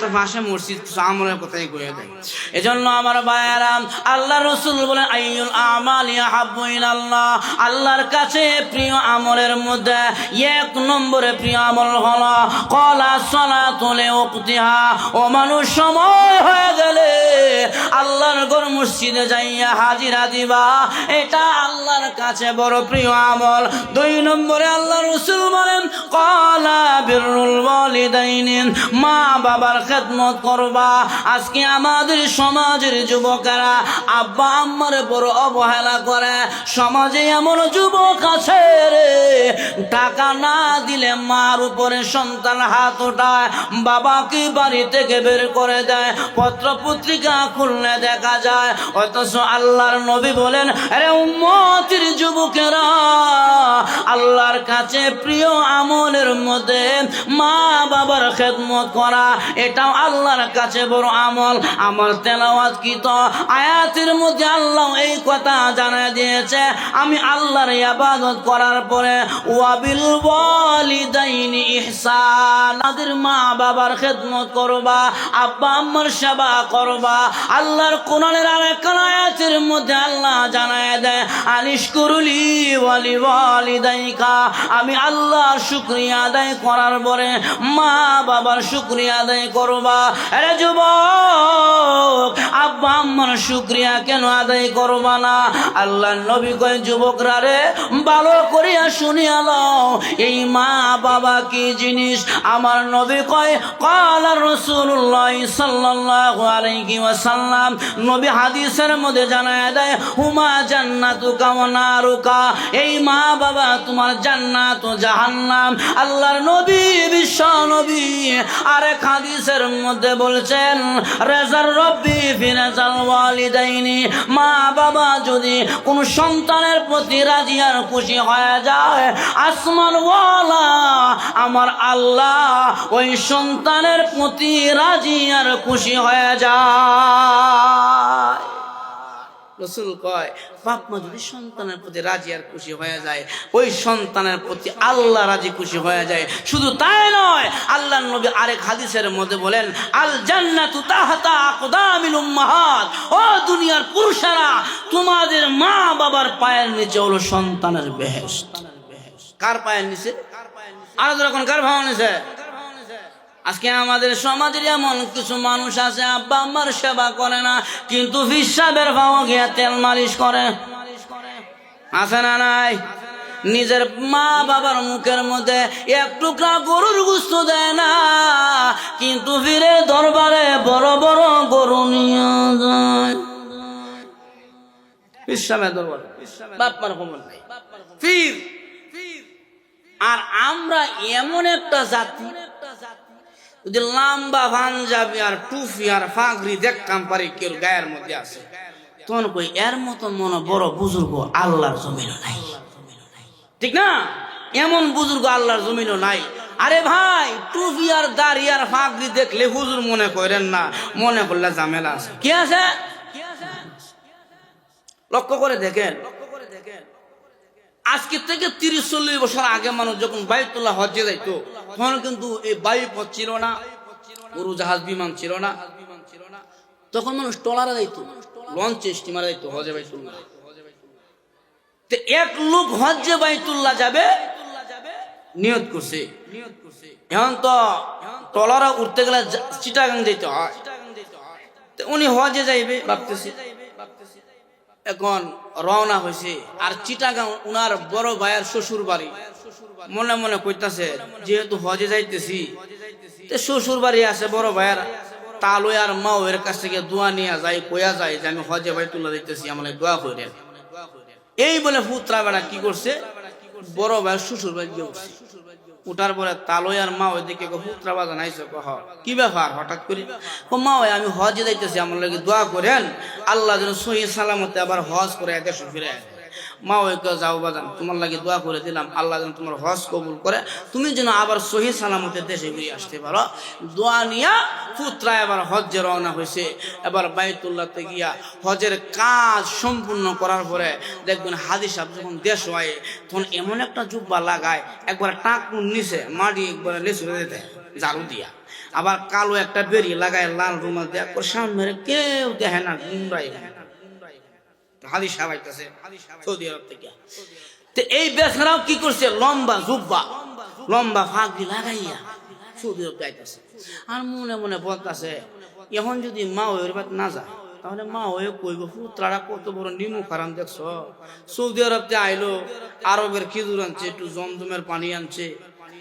তো পাশে মসজিদ, আমলের কথাই কয়ে দেয়। এজন্য আমার ভাইয়েরা, আল্লাহ রাসূল বলেন আইয়ুল আমালি আহাব্বু ইলাল্লাহ, আল্লাহর কাছে প্রিয় আমলের মধ্যে এক নম্বরে প্রিয় আমল হলো ক্বালা সালাতু লিওয়াক্তিহা। ও মানুষ, সময় হয়ে গেলে আল্লাহর ঘর মসজিদে যাইয়া হাজিরা দিবা, এটা আল্লাহর কাছে বড় প্রিয় আমল। দুই নম্বরে আল্লাহ রাসূল বলেন ক্বালা বিররুল ওয়ালিদাইনি, মা বাবার খেদমত করবা। আজকে আমাদের সমাজের যুবকেরা আব্বা আম্মার বড় অবহেলা করে। সমাজে এমন যুবক আছে রে, টাকা না দিলে মার উপরে সন্তান হাত ওঠায়, বাবাকে বাড়ি থেকে বের করে দেয়, পত্র পত্রিকা খুললে দেখা যায়। অথচ আল্লাহর নবী বলেন, আরে উম্মতের যুবকেরা, আল্লাহর কাছে প্রিয় আমলের মধ্যে মা বাবার খেদমত করা, এটাও আল্লাহর কাছে বড় আমল। আমার তেলাওয়াত কি তো আয়াতের মধ্যে আল্লাহ এই কথা জানায় দিয়েছে, আমি আল্লাহর ইবাদত করার পরে ওয়াবিল ওয়ালিদাইনি ইহসান, তাদের মা বাবার খেদমত করবা, আব্বা আম্মার সেবা করবা। আল্লাহর কোরআনের আরেক আয়াতের মধ্যে আল্লাহ জানায় দেয়, আনিশকুরুলি ওয়ালি ওয়ালিদাইকা, আমি আল্লাহর শুকরিয়া আদায় করার পরে মা বাবার শুকরিয়া আদায় করবা। আরে যুবক, আব্বা আম্মার শুকরিয়া কেন আদায় করবা না? আল্লাহর নবী কয়, যুবকরা রে, ভালো করিয়া শুনিয়া লও, এই মা বাবা কি জিনিস। আমার নবী কয়, ক্বালা রাসূলুল্লাহ সাল্লাল্লাহু আলাইহি ওয়াসাল্লাম, নবী হাদিসের মধ্যে জানায় দেয়, হুমা জান্নাতুকা ওয়া নারুকা, এই মা বাবা তোমার জান্নাত ও জাহান্নাম। আল্লাহর নবী, বিশ্ব নবী আরেক হাদিসের মধ্যে বলছেন, রাজার রব্বি ফি রাজাল ওয়ালিদাইনি, মা বাবা যদি কোন সন্তানের প্রতি রাজি আর খুশি হয়ে যায়, আসমান ওয়ালা আমার আল্লাহ ওই সন্তানের প্রতি রাজি আর খুশি হয়ে যায়। রাসূল কয়, বাপ মা যদি সন্তানের প্রতি রাজি আর খুশি হয়ে যায়, ওই সন্তানের প্রতি আল্লাহ রাজি খুশি হয়ে যায়। শুধু তাই নয়, আল্লাহর নবী আরেক হাদিসের মধ্যে বলেন, আল জান্নাতু তাহতা আকদামিল উম্মাহাত, ও দুনিয়ার পুরুষেরা, তোমাদের মা বাবার পায়ের নিচে হলো সন্তানের বেহেশত। কার পায়ের নিচে? আর যখন কার ভাব নিচে? আজকে আমাদের সমাজের এমন কিছু মানুষ আছে, আব্বা আম্মার সেবা করে না, কিন্তু ফিসাবের ভাও গিয়ে তেল মালিশ করে। আছে না নাই? নিজের মা বাবার মুখের মধ্যে এক টুকরা গরুর গোশত দেয় না, কিন্তু ফিরে দরবারে বড় বড় গরু নিয়ে যায়। ফিসাবের দরবার, বাপ্পার খবর নাই। ফির আর আমরা এমন একটা জাতি, যদি লম্বা পাঞ্জাবি আর টুপি আর ফাগরি দেখতাম পারি কেউ গায়ের মধ্যে আছে, তখন কই এর মতো মনে বড় বুজুর্গ আল্লাহর জমিনও নাই। ঠিক না? এমন বুজুর্গ আল্লাহর জমিনও নাই। আরে ভাই, টুপি আর দাড়ি আর ফাগরি দেখলে হুজুর মনে করেন না, মনে করলে ঝামেলা আছে। কি আছে? লক্ষ্য করে দেখেন, আজকে থেকে 30-40 বছর আগে মানুষ যখন বাইতুল্লাহ হজ্জে যাইতো, তখন কিন্তু এই বায়ুপথ ছিল না, উড়োজাহাজ বিমান ছিল না, তখন মানুষ ট্রলারে যাইতো, লঞ্চে স্টিমারে যাইতো হজে বাইতুল্লাহ। তো এক লোক হজ্জে বাইতুল্লাহ যাবে নিয়ত করছে, এখন তো ট্রলারে উঠতে গেলে চিটাগাং যাইতে হয়, উনি হজে যাইবে ভাবতেছে। এখন রওনা হয়েছে, আর চিটাগাং উনার বড় ভাইয়ের শ্বশুর বাড়ি। মনে মনে কইতাছে, যেহেতু হজে যাইতেছি, শ্বশুর বাড়ি আছে বড় ভাইয়ের, তালু আর মা এর কাছ থেকে দোয়া নিয়ে যাই, কয়া যায় যে আমি হজে বাইতুল্লাহ যাইতেছি, আমাকে দোয়া করেন। এই বলে পুত্রা বেড়া কি করছে, বড় ভাইয়ের শ্বশুর বাড়ি গিয়ে উঠছে। উঠার পরে তালয় আর মা ওইদিকে পুত্রা বাজান আইসো, কহ কি ব্যাপার হঠাৎ করে? মা ওই আমি হজে যাইতেছি, আমার লাগে দোয়া করেন, আল্লাহ যেন সহি সালামতে আবার হজ করে দেশে ফিরে। মা ওই যাও বাজান, তোমার লাগে দোয়া করে দিলাম, আল্লাহ যেন তোমার হজ কবুল করে, তুমি যেন আবার সহি সালামতে দেশে ফিরে আসতে পারো। দোয়া নিয়া পুত্রা এবার হজ্জে রওনা হয়েছে। এবার বাইতুল্লাহতে গিয়া হজের কাজ সম্পূর্ণ করার পরে দেখবেন হাজি সাহেব যখন দেশ হয়, তখন এমন একটা জুব্বা লাগায়, একবার টাকুন নিচে মাটি একবার লেচুরে দিতে ঝাড়ু দিয়া, আবার কালো একটা বেরি লাগায় লাল রুমাল দেয়া করে সামনে কেউ দেখে না গুমরাই হাদিস সাহেব আইতাছে সৌদি আরব থেকে। তো এই বেচারাও কি করছে লম্বা জুব্বা লম্বা ফাঁকি লাগাইয়া সৌদি আরব যাইতেছে আর মনে মনে বলতেছে এখন যদি মা ওর বাদ না যায় তাহলে মা হয়ে কইব পুত্রারা কত বড় নিমু খারাম দেখছ সৌদি আরবতে আইলো আরবের খেজুর আনছে একটু জমজমের পানি আনছে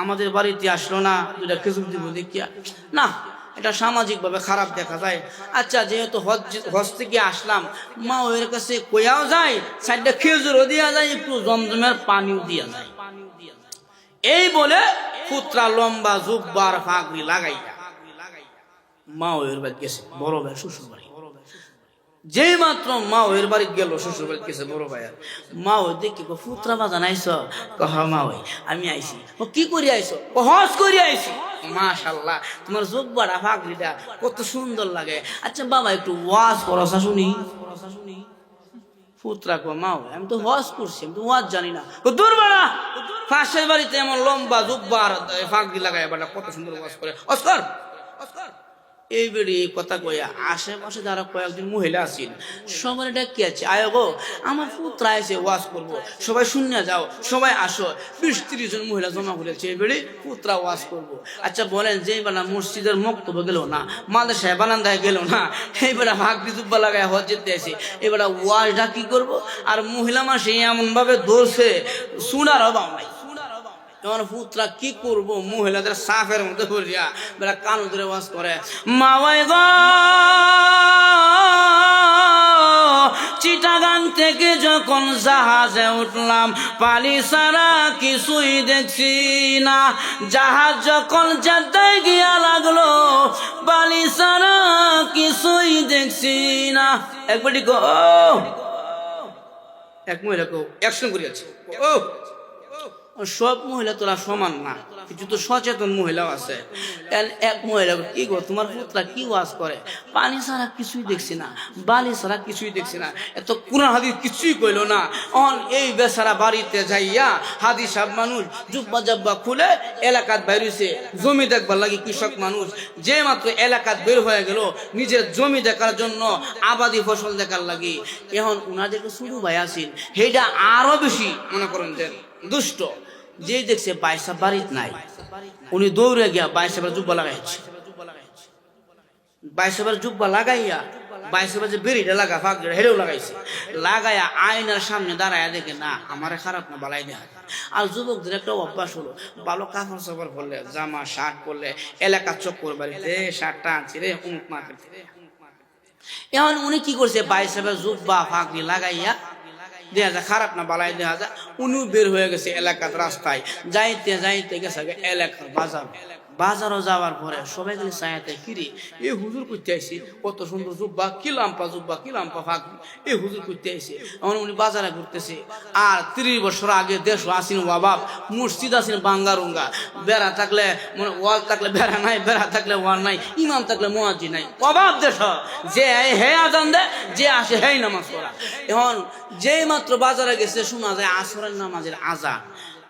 আমাদের বাড়িতে আসলো না দুটা খেজুর দিব দেখিয়া না এটা সামাজিক ভাবে খারাপ দেখা যায়। আচ্ছা যেহেতু হজ থেকে আসলাম মা ওর কাছে কইয়াও যায় সাইডটা খেজুরও দিয়া যায় একটু জমজমের পানিও দিয়া যায়। এই বলে পুত্রা লম্বা জুব্বার ফাঁকরি লাগাইয়া মা ওর বাড়ি গেছে বড় ভাই শ্বশুর বাড়ি। যেই মাত্র মা ওর বাড়ি গেল শ্বশুর বাড়ি গেছে বড় ভাইয়ার মা ওই দেখি পুত্রা বাজান আইস কহ মা ওই আমি আইসি ও কি করি আইসো হজ করি আইসি মাশাআল্লাহ তোমার জুব্বাটা ফাঁকরিটা কত সুন্দর লাগে। আচ্ছা বাবা একটু ওয়াজ করসা শুনি পুত্রা কো মা আমি তো হজ করছি আমি তো ওয়াজ জানি না দূর বাড়া পাশের বাড়িতে এমন লম্বা জুব্বার ফাঁকরি লাগায় বাড়া কত সুন্দর ওয়াজ করে অস্কর এই বেড়ি এই কথা কইয়া আশেপাশে যারা কয়েকজন মহিলা আছেন সবার ডাকি আছে আয় গো আমার পুত্র এসে ওয়াজ করবো সবাই শুনে যাও সবাই আসো 20-30 জন মহিলা জমা করেছে এই বেড়ি পুত্রা ওয়াজ করবো। আচ্ছা বলেন যে বেলা মসজিদের মক্তব্য গেল না মাদ্রাসায় বারান্দায় গেল না এই বেলা ভাগরি জুব্বা লাগায় হজ যেতে আসে এবার ওয়াজটা কি করবো আর মহিলা মাসে এমন ভাবে ধরছে শুনার অভাব নাই। তখন পুত্রা কি করবো মহিলাদের সাফের মধ্যে পড়িয়া বেলা কানো ধরে ওয়াজ করে মাওয়াই গো চিটাগাং থেকে যখন জাহাজে উঠলাম পানি ছাড়া কিছুই দেখছি না জাহাজ যখন জেদ্দায় গিয়া লাগলো পানি ছাড়া কিছুই দেখছি না একবারটি গো এক মহিলা কেউ অ্যাকশন করিয়াছে ও সব মহিলা তোরা সমান না কিছু তো সচেতন মহিলাও আছে। এক মহিলা কি গো তোমার পুত্রা কি ওয়াজ করে পানি ছাড়া কিছুই দেখছি না বালি ছাড়া কিছুই দেখছি না এত কোরআন হাদিস কিছুই কইলো না অন এই বেচারা বাড়িতে যাইয়া হাদিস সব মানুষ জুব্বা জাব্বা খুলে এলাকাত বাইরেছে জমি দেখবার লাগে কৃষক মানুষ যে মাত্র এলাকাত বের হয়ে গেল নিজের জমি দেখার জন্য আবাদি ফসল দেখার লাগে এখন উনাদের শুরু ভাই আসেন সেইটা আরো বেশি মনে করেন যে দুষ্ট যে দেখছে বাইসা বাড়িত নাই উনি দৌড়ে গিয়া বাইসাবার জুব্বা লাগাইছে বাইসাবার জুব্বা লাগাইয়া বাইসাবার যে বেরিটা লাগা ফাঁক হেরেও লাগাইছে লাগাইয়া আয়নার সামনে দাঁড়াইয়া দেখে না আমারে খারাপ না বালাই দেখা। আর যুবকদের একটা অভ্যাস হলো ভালো কাপড় চাপড় পরলে জামা শার্ট পরলে এলাকা চক্কর বাড়িতে শার্টটা আনছি রে অমুক মার্কেট এখন উনি কি করছে বাইসাবার জুব্বা ফাঁকরি লাগাইয়া দেখা যায় খারাপ না বালাই দেখা যায় উনিও বের হয়ে গেছে এলাকার রাস্তায় যাইতে যাইতে গেছে এলাকার বাজারও যাওয়ার পরে সবাই গেলে চায়াতে কিরে এ হুজুর করতে আইসি কত সুন্দর জুব্বা কি লাম্পা ফাঁক এ হুজুর করতে আইসি এখন উনি বাজারে ঘুরতেছে আর 30 বছর আগে দেশ আসিন বাবা মসজিদ আসিন বাঙ্গারুঙ্গা বেড়া থাকলে মানে ওয়াল থাকলে বেড়া নাই বেড়া থাকলে ওয়াল নাই ইমাম থাকলে মুয়াজ্জি নাই অভাব দেশ যে হে আজান দে যে আসে হেই নামাজ পড়া। এখন যেই মাত্র বাজারে গেছে শোনা যায় আসরের নামাজের আজান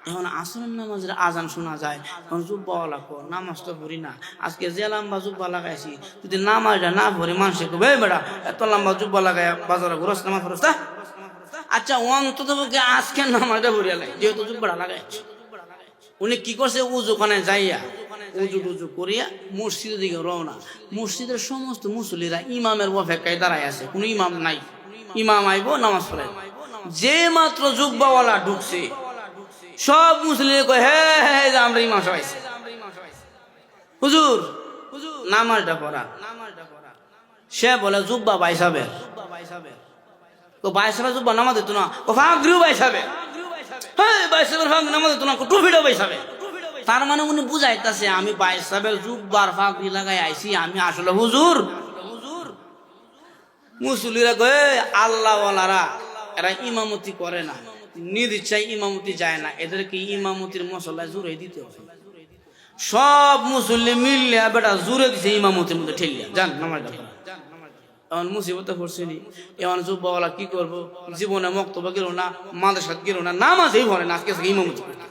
এখন আসরের নামাজের আজান শোনা যায় এখন জুব্বাওয়ালা কো নামাজ তো পড়ি না আজকে যে লম্বা জুব্বা লাগাইছি যদি নামাজটা না পড়ি মানুষে কবে বেড়া এত লম্বা জুব্বা লাগাই বাজারে ঘুরস নামাজ পড়স তা আচ্ছা অন্তত আজকে নামাজটা পড়িয়া লাগে যেহেতু জুব্বাটা লাগাইছি উনি কি করছে উজুখানে যাইয়া উজু করিয়া মসজিদের দিকে রওনা। মসজিদের সমস্ত মুসল্লিরা ইমামের অপেক্ষায় দাঁড়ায় আছে কোনো ইমাম নাই ইমাম আইব নামাজ পড়ে যে মাত্র জুব্বাওয়ালা ঢুকছে সব মুসলিম কয় হে আমরা ইমাম সাহেব আইছে হুজুর নামাজটা পড়া সে বলে জুব্বা বাইসাবে তো বাইসাবে জুব্বা নামাজ দিত না ও ফাঁকরিও বাইসাবে হ্যাঁ বাইসাবের ফাঁক নামাজ দিত না টুপিটাও বাইসাবে তার মানে উনি বুঝাইতেছে আমি বাইসাবের জুব্বার ফাঁকরি লাগাই আইছি আমি আসলে হুজুর মুসলিরা কয়ে আল্লাহওয়ালারা এরা ইমামতি করে না নিজ ইচ্ছায় ইমামতি যায় না এদেরকে ইমামতির মশলায় জুড়ে দিতে হবে সব মুসল্লি মিললে বেটা জুড়ে দিছে ইমামতির মধ্যে ঠেলিয়া যান নামাজটা পড়া। এখন মুসিবতে পড়ছিনি এখন জুব্বাওয়ালা কি করবো জীবনে মক্তব্য গেল না মাদ্রাসাত গেল না নামাজই পড়ে না আজকে ইমামতি করতে।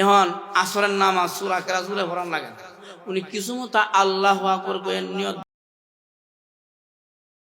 এখন আসরের নামাজ সূরা কেরা জুড়ে পড়ান লাগে না উনি কিছু মতো আল্লাহু আকবার কয়ে নিয়ত